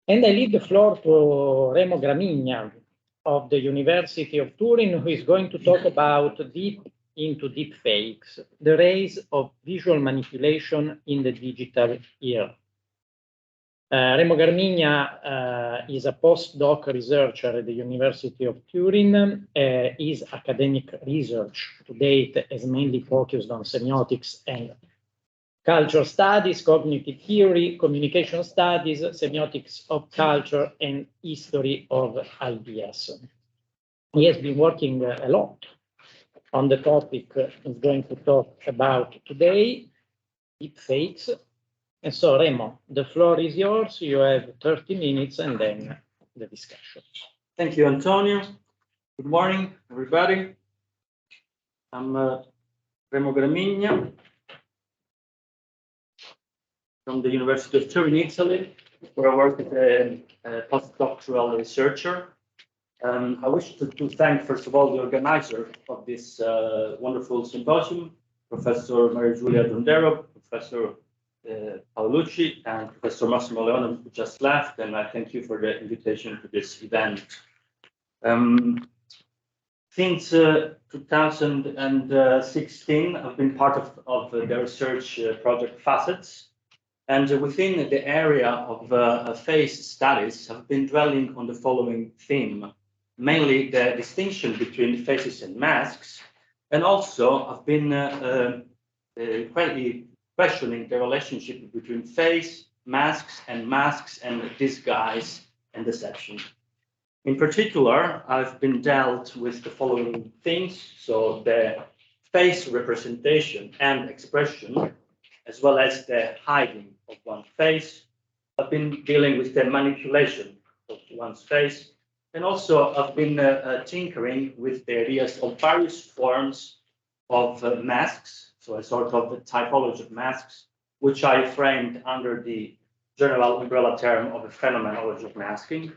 And I leave the floor to Remo Gramigna of the University of Turin, who is going to talk about deepfakes, the rise of visual manipulation in the digital era. Remo Gramigna is a postdoc researcher at the University of Turin. His academic research to date has mainly focused on semiotics and culture studies, cognitive theory, communication studies, semiotics of culture, and history of ideas. He has been working a lot on the topic he's going to talk about today, deepfakes. And so, Remo, the floor is yours. You have 30 minutes and then the discussion. Thank you, Antonio. Good morning, everybody. I'm Remo Gramigna from the University of Turin, Italy, where I work as a postdoctoral researcher. I wish to thank, first of all, the organizer of this wonderful symposium, Professor Maria Giulia Dondero, Professor Paolucci, and Professor Massimo Leone, who just left, and I thank you for the invitation to this event. Since 2016, I've been part of the research project Facets, and within the area of face studies, I've been dwelling on the following theme, mainly the distinction between faces and masks, and also I've been questioning the relationship between face, masks and disguise and deception. In particular, I've been dealt with the following things, so the face representation and expression, as well as the hiding of one's face. I've been dealing with the manipulation of one's face, and also I've been tinkering with the ideas of various forms of masks, so a sort of a typology of masks, which I framed under the general umbrella term of a phenomenology of masking.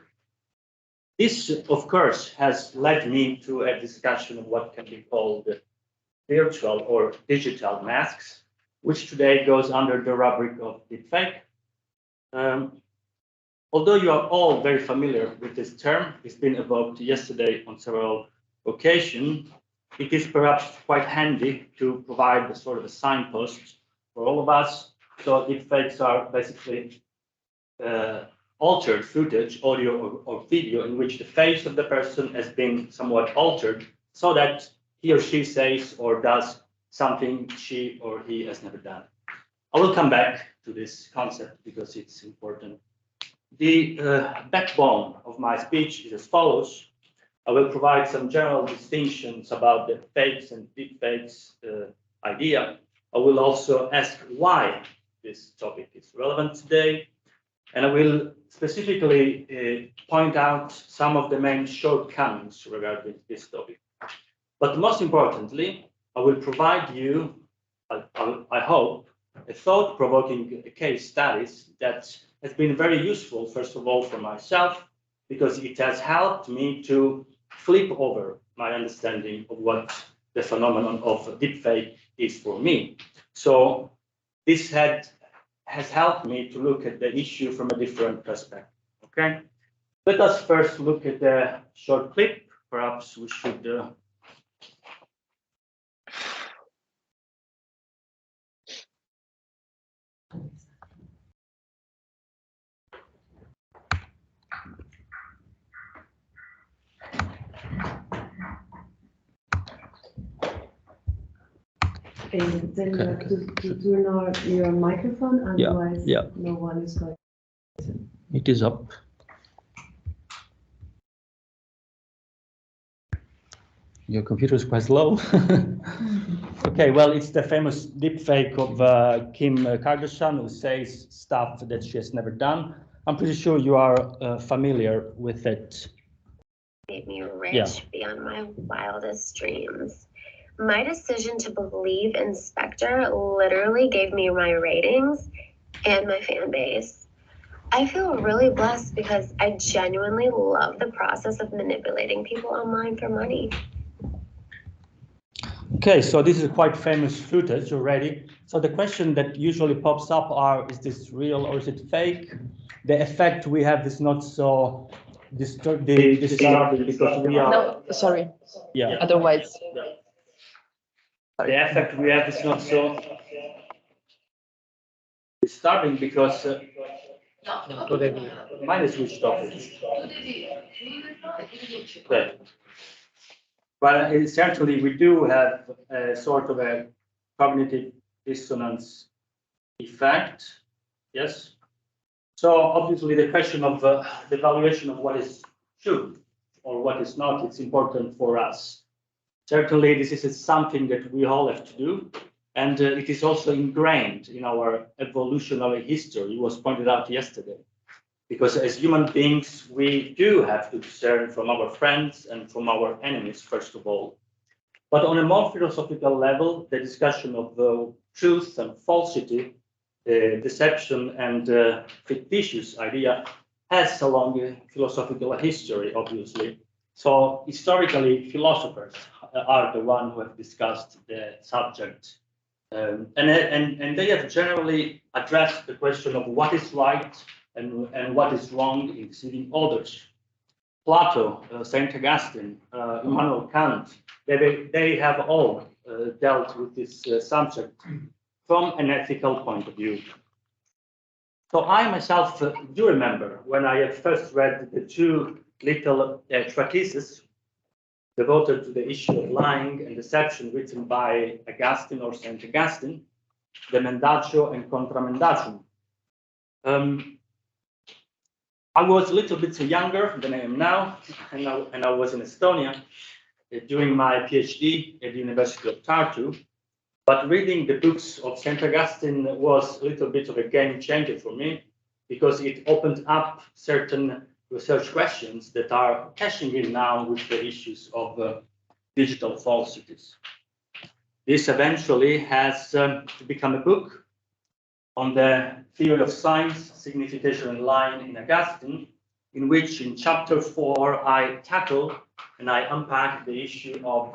This, of course, has led me to a discussion of what can be called virtual or digital masks, which today goes under the rubric of deepfake. Although you are all very familiar with this term, it's been evoked yesterday on several occasions, it is perhaps quite handy to provide a sort of a signpost for all of us. So deepfakes are basically altered footage, audio or video, in which the face of the person has been somewhat altered so that he or she says or does something she or he has never done. I will come back to this concept because it's important. The backbone of my speech is as follows. I will provide some general distinctions about the fakes and deepfakes idea. I will also ask why this topic is relevant today. And I will specifically point out some of the main shortcomings regarding this topic. But most importantly, I will provide you, I hope, a thought-provoking case studies that has been very useful, first of all, for myself, because it has helped me to flip over my understanding of what the phenomenon of deepfake is for me. So this has helped me to look at the issue from a different perspective. Okay, let us first look at the short clip. Perhaps we should. And then you have to turn on your microphone, otherwise no one is going to. It is up. Your computer is quite slow. Okay, well, it's the famous deepfake of Kim Kardashian, who says stuff that she has never done. I'm pretty sure you are familiar with it. Made me rich beyond my wildest dreams. My decision to believe in Spectre literally gave me my ratings and my fan base. I feel really blessed because I genuinely love the process of manipulating people online for money. Okay, so this is quite famous footage already. So the question that usually pops up are, is this real or is it fake? the effect we have is not so disturbing because we are. No, sorry. Yeah. Otherwise. The effect we have is not so disturbing because mine is switched off. Okay. But essentially, we do have a sort of a cognitive dissonance effect. Yes. So obviously, the question of the evaluation of what is true or what is not, it's important for us. Certainly, this is something that we all have to do, and it is also ingrained in our evolutionary history. It was pointed out yesterday, because as human beings, we do have to discern from our friends and from our enemies, first of all. But on a more philosophical level, the discussion of truth and falsity, deception and fictitious idea has a long philosophical history, obviously. So historically, philosophers are the ones who have discussed the subject. And they have generally addressed the question of what is right and what is wrong in deceiving others. Plato, Saint Augustine, Immanuel Kant, they have all dealt with this subject from an ethical point of view. So I myself do remember when I had first read the two little treatises devoted to the issue of lying and deception written by Augustine or Saint Augustine, the Mendacio and Contramendacium. I was a little bit younger than I am now, and I was in Estonia doing my PhD at the University of Tartu. But reading the books of St. Augustine was a little bit of a game changer for me, because it opened up certain research questions that are cashing in now with the issues of digital falsities. This eventually has become a book on the theory of signs, signification, and lying in Augustine, in which in chapter 4 I tackle and I unpack the issue of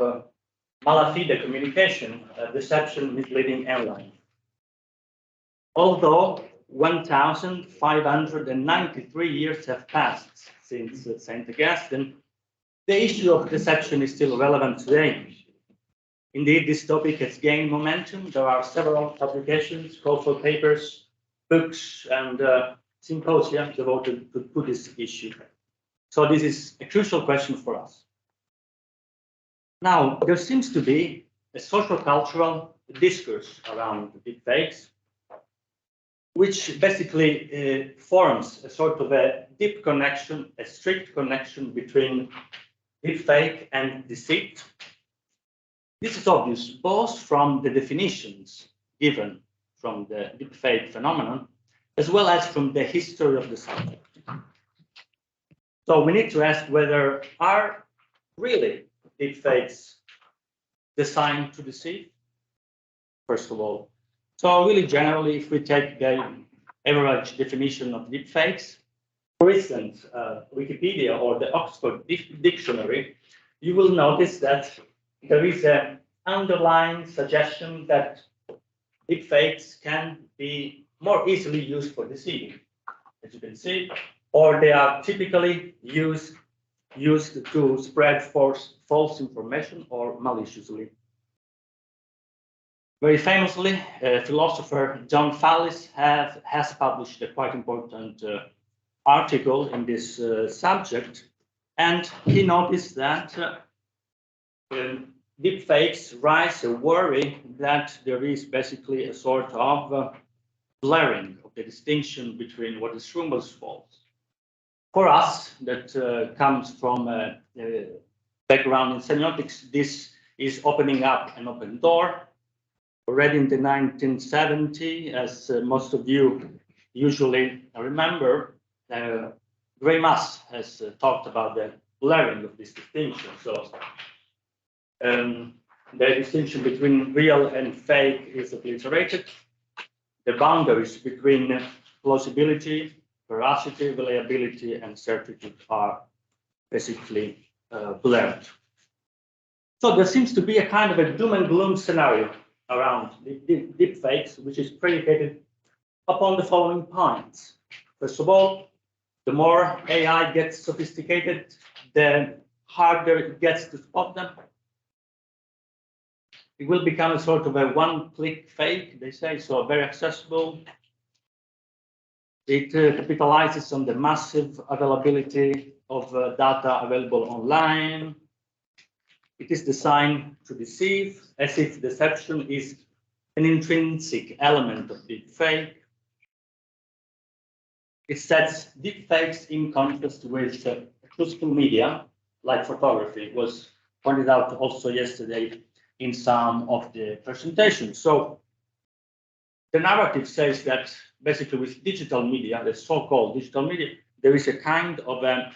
malafide communication, deception, misleading, and lying. Although 1,593 years have passed since St. Augustine, the issue of deception is still relevant today. Indeed, this topic has gained momentum. There are several publications, call for papers, books, and symposia devoted to this issue. So this is a crucial question for us. Now, there seems to be a social-cultural discourse around deepfakes, which basically forms a sort of a deep connection, a strict connection between deepfake and deceit. This is obvious both from the definitions given from the deepfake phenomenon, as well as from the history of the subject. So we need to ask whether are really deepfakes designed to deceive, first of all. So really generally, if we take the average definition of deepfakes, for instance, Wikipedia or the Oxford Dictionary, you will notice that there is an underlying suggestion that deepfakes can be more easily used for deceiving, as you can see, or they are typically used to spread false information or maliciously. Very famously, philosopher John Fallis has published a quite important article in this subject, and he noticed that deepfakes raise a worry that there is basically a sort of blurring of the distinction between what is true and what is false. For us, that comes from a background in semiotics, this is opening up an open door. Already in the 1970s, as most of you usually remember, GRAMIGNA has talked about the blurring of this distinction. So the distinction between real and fake is obliterated. The boundaries between plausibility, veracity, reliability, and certitude are basically blurred. So there seems to be a kind of a doom and gloom scenario around deepfakes, which is predicated upon the following points. First of all, the more AI gets sophisticated, the harder it gets to spot them. It will become a sort of a one-click fake, they say, so very accessible. It capitalizes on the massive availability of data available online. It is designed to deceive, as if deception is an intrinsic element of deepfake. It sets deepfakes in contrast with classical media, like photography, was pointed out also yesterday in some of the presentations. So the narrative says that basically with digital media, the so-called digital media, there is a kind of a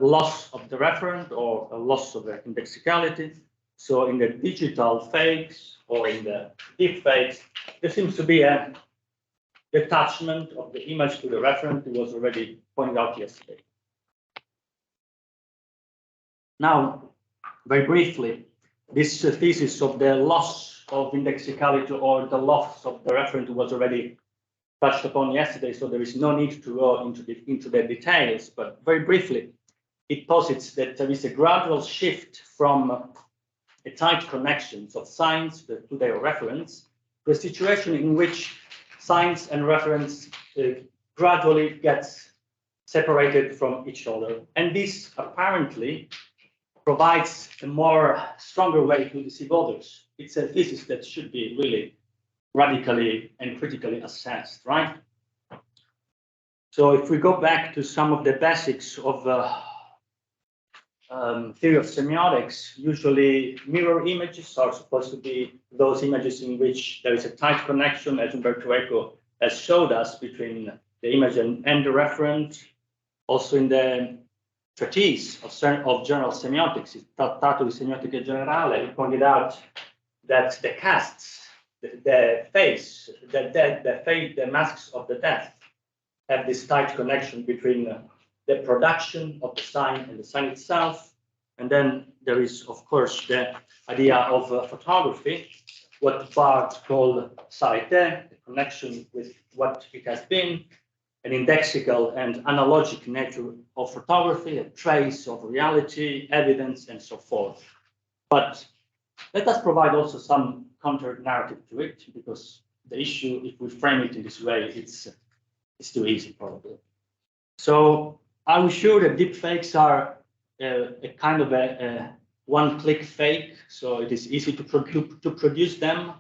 loss of the referent or a loss of the indexicality. So in the digital fakes or in the deep fakes, there seems to be a detachment of the image to the referent. It was already pointed out yesterday. Now, very briefly, this thesis of the loss of indexicality or the loss of the referent was already touched upon yesterday, so there is no need to go into the details, but very briefly, it posits that there is a gradual shift from a tight connections of signs to their reference to a situation in which signs and reference gradually gets separated from each other. And this apparently provides a more stronger way to deceive others. It's a thesis that should be really radically and critically assessed, right? So if we go back to some of the basics of theory of semiotics, usually mirror images are supposed to be those images in which there is a tight connection, as Umberto Eco has showed us, between the image and the referent. Also in the treatise of general semiotics, Trattato di Semiotica Generale, he pointed out that the casts, the face, the masks of the death have this tight connection between the production of the sign and the sign itself. And then there is, of course, the idea of photography, what Barthes called sarité, the connection with what it has been, an indexical and analogic nature of photography, a trace of reality, evidence, and so forth. But let us provide also some counter-narrative to it, because the issue, if we frame it in this way, it's too easy, probably. So are we sure that deepfakes are a kind of a one-click fake, so it is easy to produce them?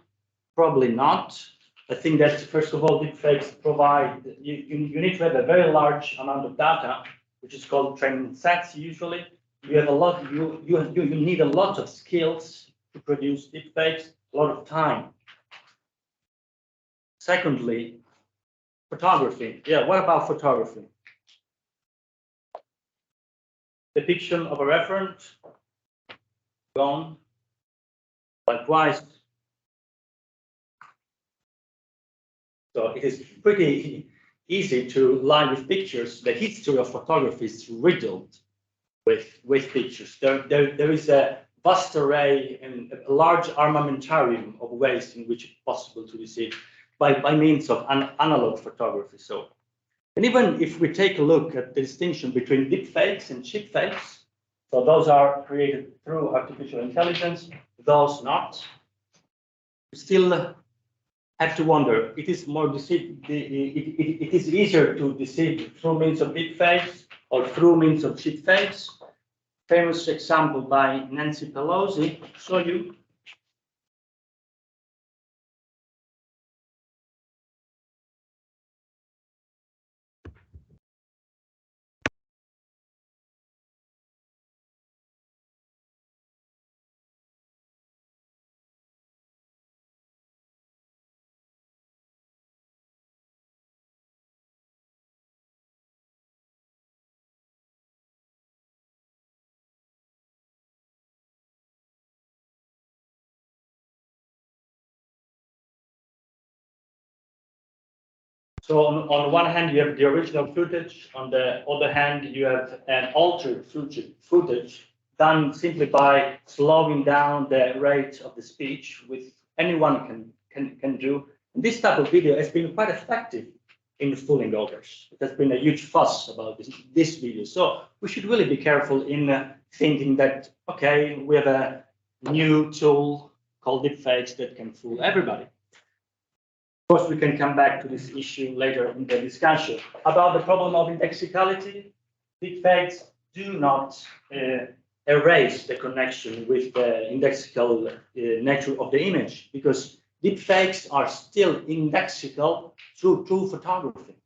Probably not. I think that, first of all, deepfakes provide, you need to have a very large amount of data, which is called training sets usually. You have a lot, you need a lot of skills to produce deepfakes, a lot of time. Secondly, photography. Yeah, what about photography? Depiction of a referent, gone. Likewise. So it is pretty easy to lie with pictures. The history of photography is riddled with pictures. There is a vast array and a large armamentarium of ways in which it's possible to deceive by means of analog photography. So, and even if we take a look at the distinction between deepfakes and cheapfakes, so those are created through artificial intelligence, those not, we still have to wonder, it is more it is easier to deceive through means of deepfakes or through means of cheapfakes. Famous example by Nancy Pelosi, show you. So on one hand, you have the original footage. On the other hand, you have an altered footage done simply by slowing down the rate of the speech, which anyone can do. And this type of video has been quite effective in fooling others. There's been a huge fuss about this video. So we should really be careful in thinking that, okay, we have a new tool called deepfakes that can fool everybody. Of course, we can come back to this issue later in the discussion. About the problem of indexicality, deepfakes do not erase the connection with the indexical nature of the image, because deepfakes are still indexical through photography.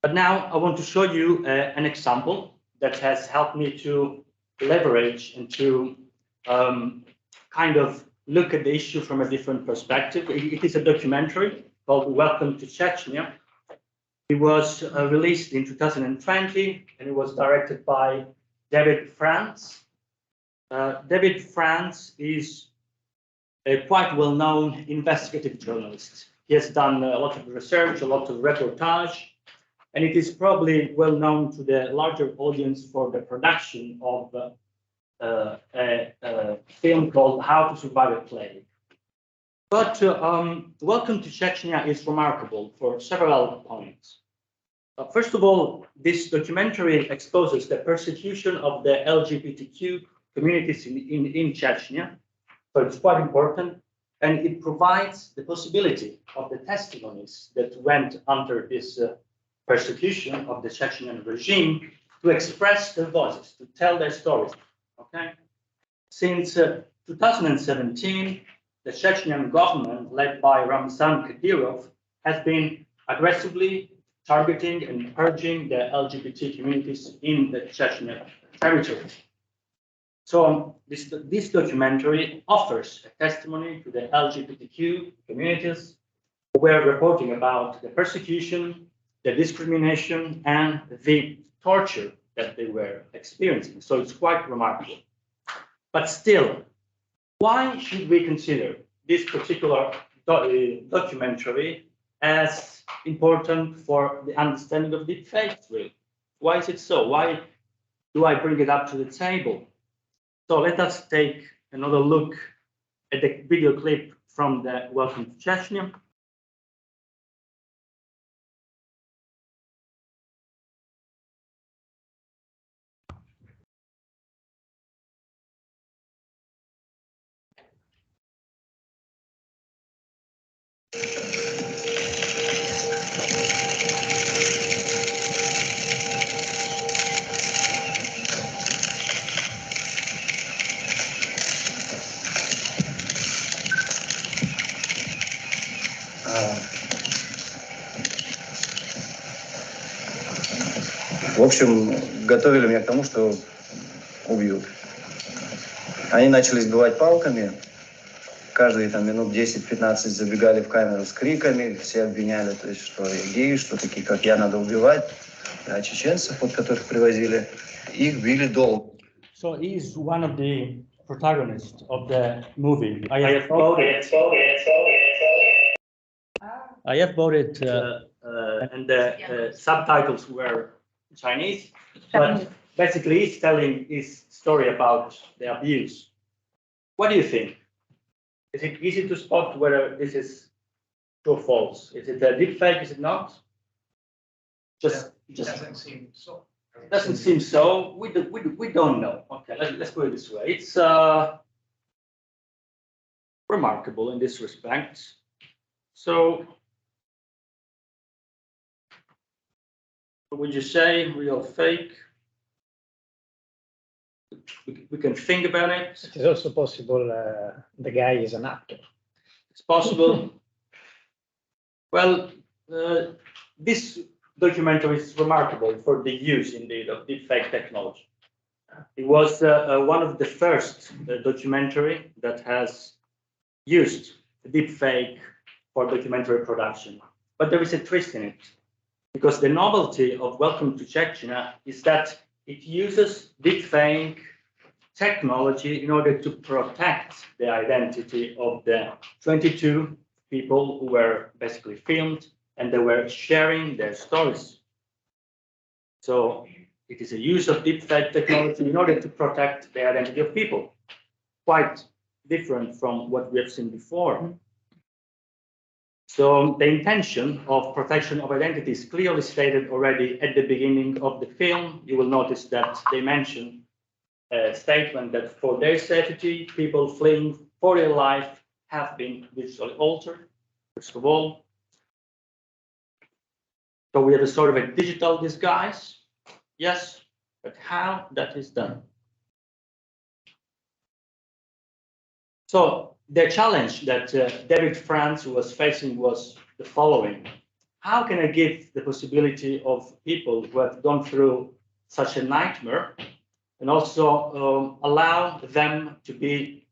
But now I want to show you an example that has helped me to leverage and to kind of look at the issue from a different perspective. It is a documentary called Welcome to Chechnya. It was released in 2020, and it was directed by David France. David France is a quite well-known investigative journalist. He has done a lot of research, a lot of reportage, and it is probably well known to the larger audience for the production of a film called How to Survive a Plague. But Welcome to Chechnya is remarkable for several points. First of all, this documentary exposes the persecution of the LGBTQ communities in Chechnya. So it's quite important, and it provides the possibility of the testimonies that went under this persecution of the Chechen regime to express their voices, to tell their stories. Okay. Since 2017, the Chechen government, led by Ramzan Kadyrov, has been aggressively targeting and purging the LGBT communities in the Chechen territory. So this documentary offers a testimony to the LGBTQ communities who were reporting about the persecution, the discrimination, and the torture that they were experiencing. So it's quite remarkable. But still, why should we consider this particular documentary as important for the understanding of deepfakes, really? Why is it so? Why do I bring it up to the table? So let us take another look at the video clip from the Welcome to Chechnya. В общем, готовили меня к тому, что убьют. Они начали избивать палками. Каждые там минут 10-15 забегали в камеру с криками. Все обвиняли, то есть, что геи, что такие, как я, надо убивать. А чеченцев, вот, которых привозили, их били долго. So he is one of the protagonists of the movie. I have bought it, and the subtitles were Chinese, but basically he's telling his story about the abuse. What do you think? Is it easy to spot whether this is true or false? Is it a deepfake? Is it not? Just doesn't seem so. Doesn't seem so. We don't know. Okay, let's put it this way. It's remarkable in this respect. So, would you say real, fake? We can think about it. It is also possible the guy is an actor. It's possible. Well, this documentary is remarkable for the use, indeed, of deepfake technology. It was one of the first documentary that has used deepfake for documentary production. But there is a twist in it, because the novelty of Welcome to Chechnya is that it uses deepfake technology in order to protect the identity of the 22 people who were basically filmed, and they were sharing their stories. So it is a use of deepfake technology in order to protect the identity of people. Quite different from what we have seen before. So the intention of protection of identity is clearly stated already at the beginning of the film. You will notice that they mention a statement that for their safety, people fleeing for their life have been digitally altered, first of all. So we have a sort of a digital disguise. Yes, but how that is done? So the challenge that David France was facing was the following. How can I give the possibility of people who have gone through such a nightmare and also allow them to be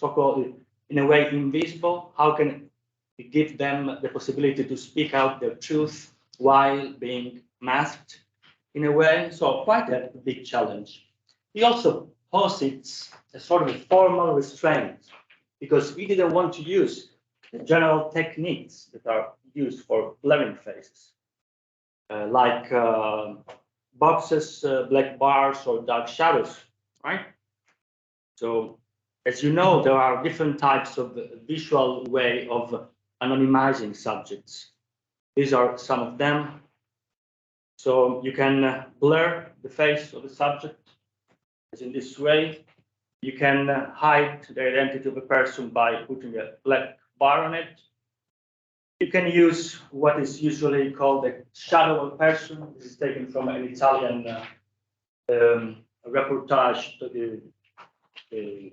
so-called in a way invisible? How can we give them the possibility to speak out their truth while being masked in a way? So quite a big challenge. He also posits a sort of a formal restraint because we didn't want to use the general techniques that are used for blurring faces, like boxes, black bars, or dark shadows, right? So, as you know, there are different types of visual way of anonymizing subjects. These are some of them. So you can blur the face of the subject, as in this way. You can hide the identity of a person by putting a black bar on it. You can use what is usually called a shadow of a person. This is taken from an Italian reportage to the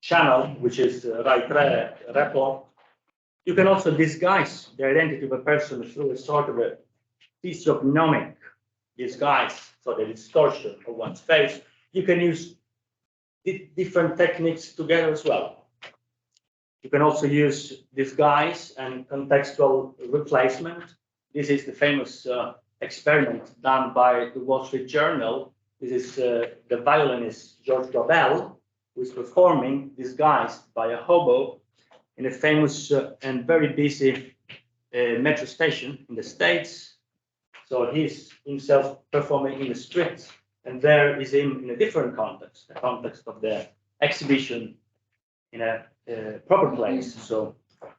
channel, which is Rai 3 report. You can also disguise the identity of a person through a sort of a physiognomic disguise, so the distortion of one's face. You can use different techniques together as well. You can also use disguise and contextual replacement. This is the famous experiment done by the Wall Street Journal. This is the violinist George Dobell, who is performing disguised by a hobo in a famous and very busy metro station in the States. So he's himself performing in the streets, and there is him in a different context, the context of the exhibition in a proper place. So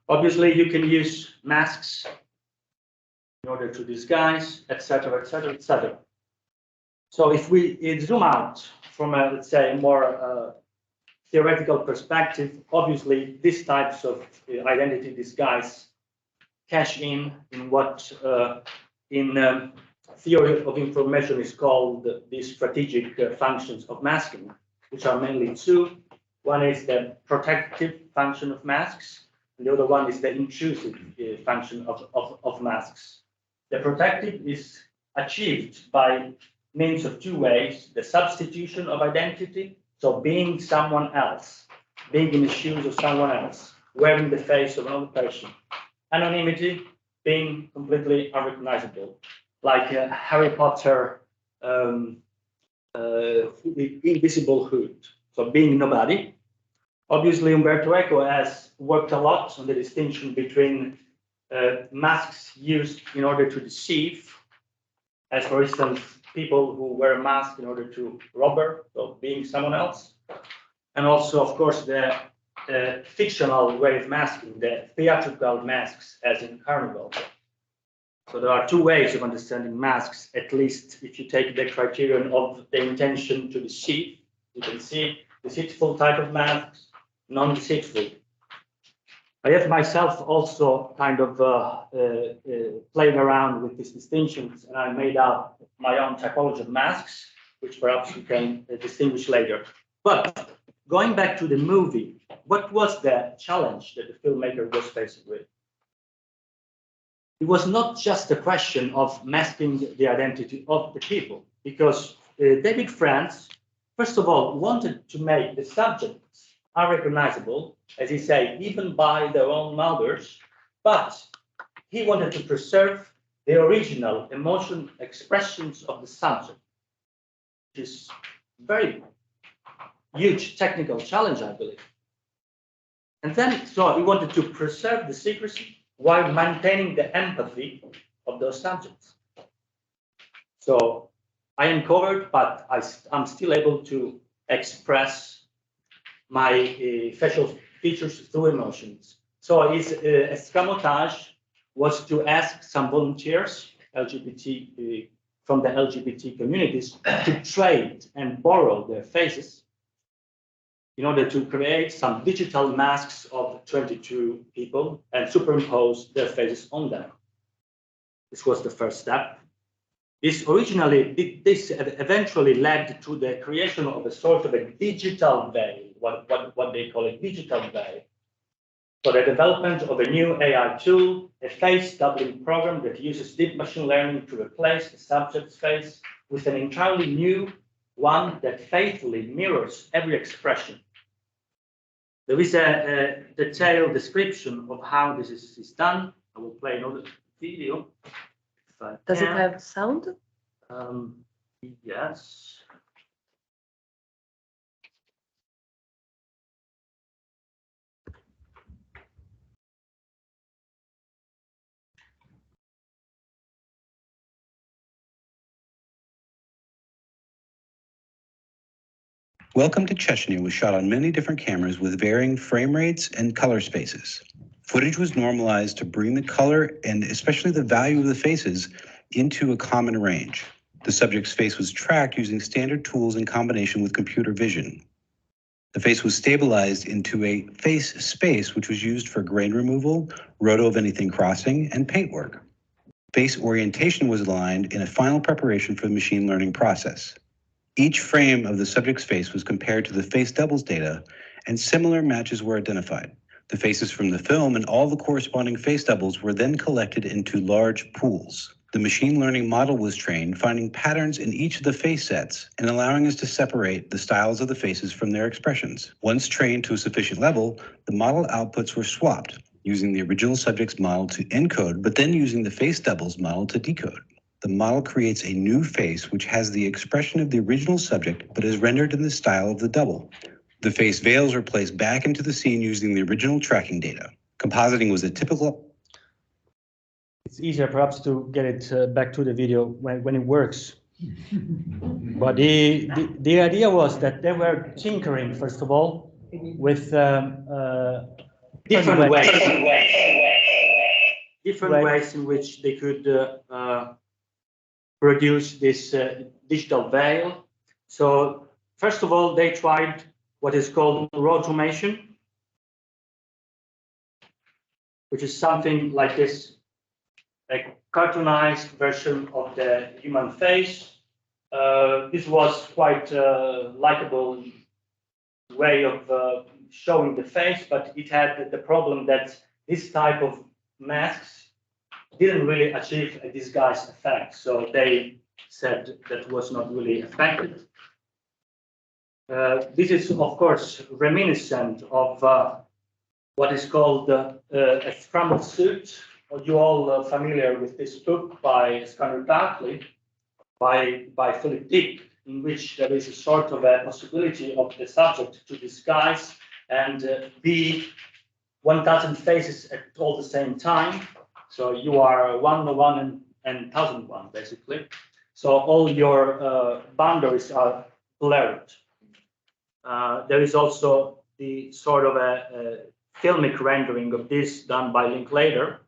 obviously you can use masks in order to disguise, etc., etc., etc. So if we zoom out from a, let's say, more theoretical perspective, obviously these types of identity disguise cash in what in theory of information is called the strategic functions of masking, which are mainly two. One is the protective function of masks, and the other one is the intrusive function of masks. The protective is achieved by means of two ways: the substitution of identity, so being someone else, being in the shoes of someone else, wearing the face of another person. Anonymity, being completely unrecognizable, like Harry Potter, the invisible hood, so being nobody. Obviously, Umberto Eco has worked a lot on the distinction between masks used in order to deceive, as for instance, people who wear a mask in order to rob her, so being someone else, and also, of course, the fictional way of masking, the theatrical masks, as in Carnival. So there are two ways of understanding masks, at least if you take the criterion of the intention to deceive. You can see deceitful type of masks, non-deceitful. I have myself also kind of played around with these distinctions, and I made up my own typology of masks, which perhaps you can distinguish later. But going back to the movie, what was the challenge that the filmmaker was facing with? It was not just a question of masking the identity of the people, because David France, first of all, wanted to make the subjects unrecognizable, as he said, even by their own mothers, but he wanted to preserve the original emotion expressions of the subject, which is a very huge technical challenge, I believe. And then, so he wanted to preserve the secrecy while maintaining the empathy of those subjects. So I am covered, but I'm still able to express my facial features through emotions. So his escamotage was to ask some volunteers, LGBT, from the LGBT communities, to trade and borrow their faces in order to create some digital masks of 22 people and superimpose their faces on them. This was the first step. This eventually led to the creation of a sort of a digital veil, what they call a digital veil. So the development of a new AI tool, a face doubling program that uses deep machine learning to replace the subject's face with an entirely new one that faithfully mirrors every expression. There is a detailed description of how this is done. I will play another video. Does it have sound? Yes. Welcome to Chechnya was shot on many different cameras with varying frame rates and color spaces. Footage was normalized to bring the color and especially the value of the faces into a common range. The subject's face was tracked using standard tools in combination with computer vision. The face was stabilized into a face space, which was used for grain removal, roto of anything crossing, and paintwork. Face orientation was aligned in a final preparation for the machine learning process. Each frame of the subject's face was compared to the face doubles data, and similar matches were identified. The faces from the film and all the corresponding face doubles were then collected into large pools. The machine learning model was trained, finding patterns in each of the face sets and allowing us to separate the styles of the faces from their expressions. Once trained to a sufficient level, the model outputs were swapped, using the original subject's model to encode, but then using the face doubles model to decode. The model creates a new face which has the expression of the original subject, but is rendered in the style of the double. The face veils were placed back into the scene using the original tracking data. Compositing was a typical... It's easier perhaps to get it back to the video when it works. But the idea was that they were tinkering, first of all, with different ways in which they could produce this digital veil. So first of all, they tried what is called rotomation, which is something like this, a cartoonized version of the human face. This was quite a likable way of showing the face, but it had the problem that this type of masks didn't really achieve a disguise effect. So they said that was not really effective. This is, of course, reminiscent of what is called a scrambled suit. Are you all familiar with this book by Scanner Darkly, by Philip Dick, in which there is a sort of a possibility of the subject to disguise and be 1,000 faces at all the same time. So you are 101 and 1,001, basically. So all your boundaries are blurred. There is also the sort of a filmic rendering of this done by Linklater,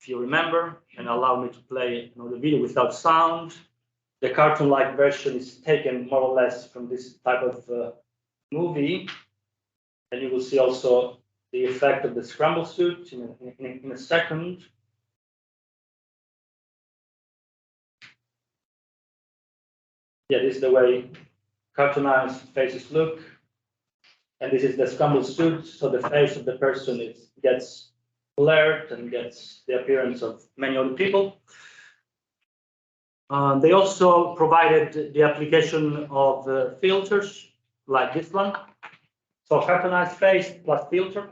if you remember, and allow me to play another video without sound. The cartoon-like version is taken more or less from this type of movie, and you will see also the effect of the scramble suit in a second. Yeah, this is the way cartoonized faces look. And this is the scramble suit, so the face of the person gets blurred and gets the appearance of many other people. They also provided the application of filters like this one. So cartoonized face plus filter.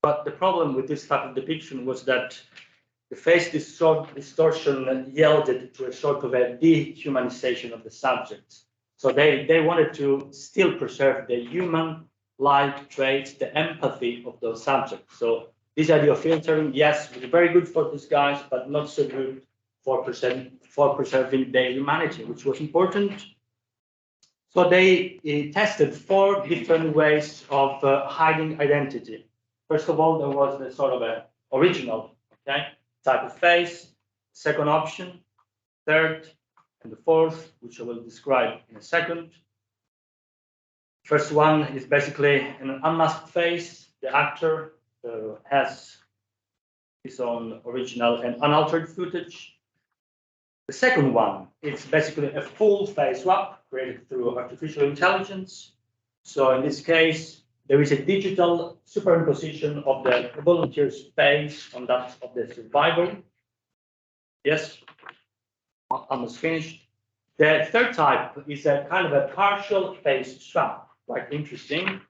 But the problem with this type of depiction was that the face distortion yielded to a sort of a dehumanization of the subject. So they wanted to still preserve the human-like traits, the empathy of those subjects. So this idea of filtering, yes, was very good for these guys, but not so good for preserving their humanity, which was important. So they tested 4 different ways of hiding identity. First of all, there was the sort of a original, okay, type of face. Second option, third, and the fourth, which I will describe in a second. First one is basically an unmasked face. The actor has his own original and unaltered footage. The second one is basically a full face swap created through artificial intelligence. So in this case, there is a digital superimposition of the volunteer's face on that of the survivor. Yes, almost finished. The third type is a kind of a partial face swap, quite interesting.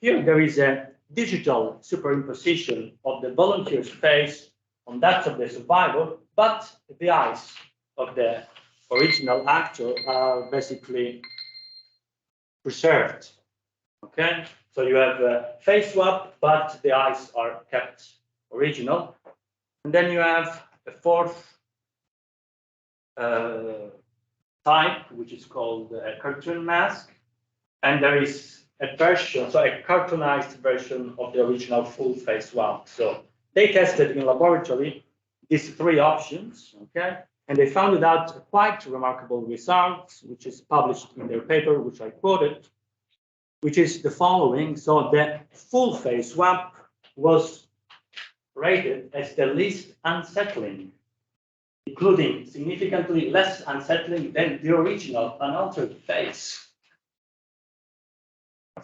Here there is a digital superimposition of the volunteer's face on that of the survivor, but the eyes of the original actor are basically preserved. Okay, so you have a face swap, but the eyes are kept original. And then you have a fourth type, which is called a cartoon mask. And there is a version, so a cartoonized version of the original full face swap. So they tested in laboratory these 3 options, okay? And they found out quite remarkable results, which is published in their paper, which I quoted, which is the following. So the full face swap was rated as the least unsettling, including significantly less unsettling than the original unaltered face.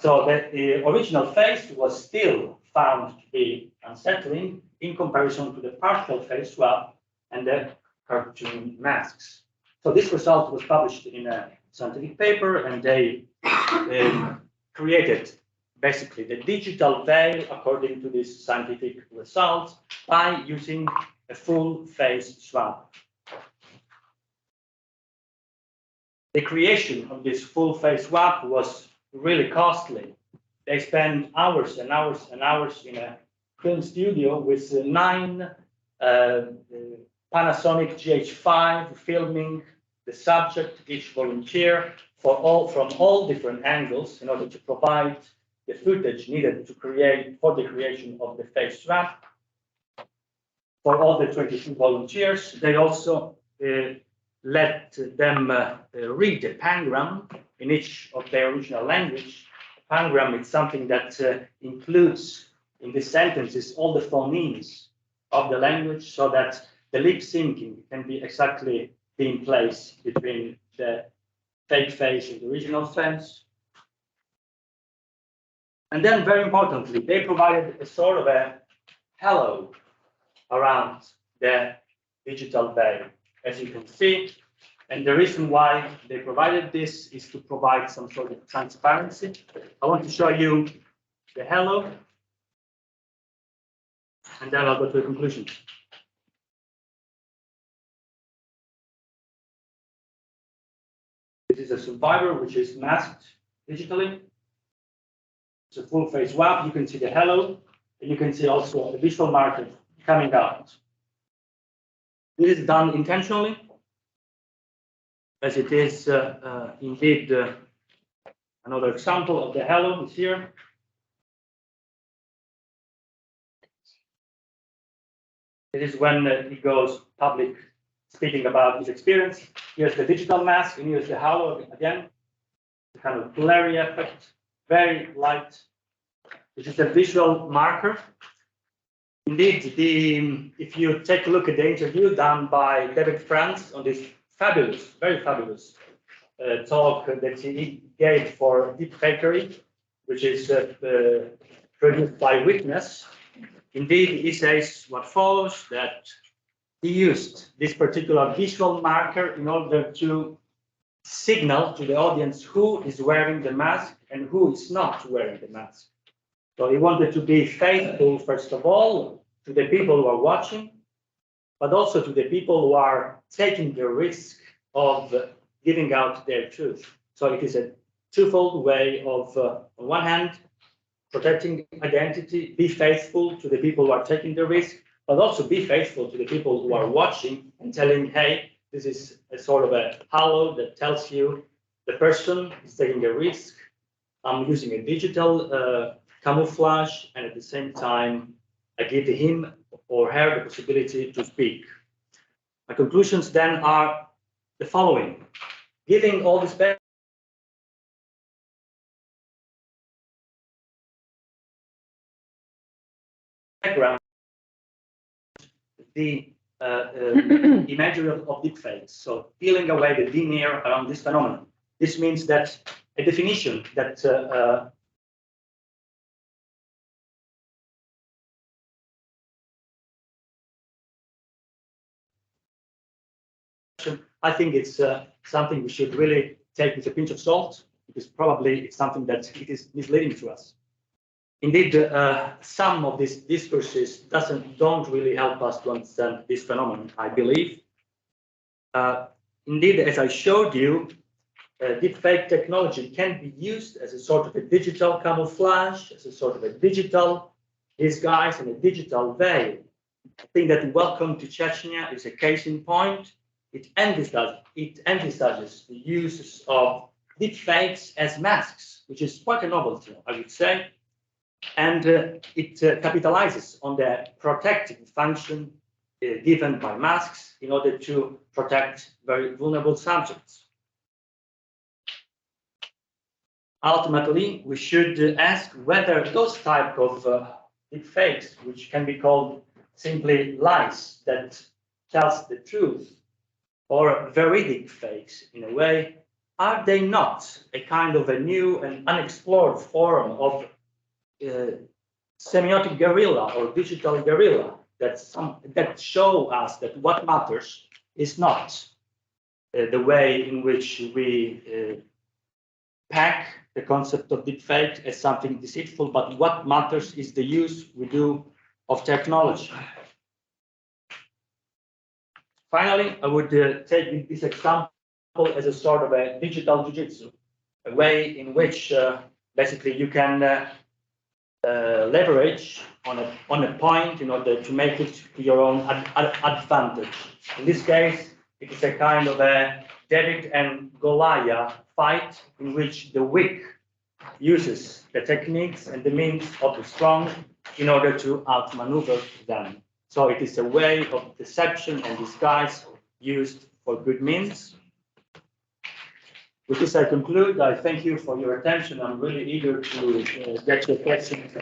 So the original face was still found to be unsettling in comparison to the partial face swap and the cartoon masks. So this result was published in a scientific paper, and they created basically the digital veil according to these scientific results by using a full face swap. The creation of this full face swap was really costly. They spent hours and hours and hours in a film studio with 9 Panasonic GH5 filming the subject, each volunteer, from all different angles in order to provide the footage needed to create for the creation of the face swap. For all the 22 volunteers, they also let them read the pangram in each of their original language. Pangram is something that includes in the sentences all the phonemes of the language, so that the lip syncing can be exactly in place between the fake face and the original face. And then, very importantly, they provided a sort of a halo around the digital veil, as you can see. And the reason why they provided this is to provide some sort of transparency. I want to show you the halo, and then I'll go to the conclusion. This is a survivor which is masked digitally. It's a full face swap. You can see the halo, and you can see also a visual marker coming out. This is done intentionally, as it is indeed another example of the halo is here. It is when he goes public speaking about his experience. Here's the digital mask, and here's the halo again. The kind of blurry effect, very light. This is a visual marker. Indeed, if you take a look at the interview done by David France on this fabulous, very fabulous talk that he gave for Deepfakes, which is produced by Witness, indeed, he says what follows, that he used this particular visual marker in order to signal to the audience who is wearing the mask and who is not wearing the mask. So he wanted to be faithful, first of all, to the people who are watching, but also to the people who are taking the risk of giving out their truth. So it is a twofold way of, on one hand, protecting identity, be faithful to the people who are taking the risk, but also be faithful to the people who are watching and telling, hey, this is a sort of a halo that tells you the person is taking a risk. I'm using a digital camouflage, and at the same time, I give him or her the possibility to speak. My conclusions then are the following. Giving all this background, the imagery of deepfakes, so peeling away the veneer around this phenomenon. This means that a definition that I think it's something we should really take with a pinch of salt, because probably it's something that it is misleading to us. Indeed, some of these discourses don't really help us to understand this phenomenon, I believe. Indeed, as I showed you, deepfake technology can be used as a sort of a digital camouflage, as a sort of a digital disguise and a digital veil. I think that Welcome to Chechnya is a case in point. It envisages the use of deepfakes as masks, which is quite a novelty, I would say. And it capitalizes on the protective function given by masks in order to protect very vulnerable subjects. Ultimately, we should ask whether those type of deepfakes, which can be called simply lies that tells the truth, or veridic fakes in a way, are they not a kind of a new and unexplored form of semiotic guerrilla or digital guerrilla that show us that what matters is not the way in which we pack the concept of deepfake as something deceitful, but what matters is the use we do of technology. Finally, I would take this example as a sort of a digital jiu-jitsu, a way in which basically you can leverage on a point in order to make it to your own advantage. In this case, it is a kind of a David and Goliath fight in which the weak uses the techniques and the means of the strong in order to outmaneuver them. So it is a way of deception and disguise used for good means. With this, I conclude. I thank you for your attention. I'm really eager to get your questions.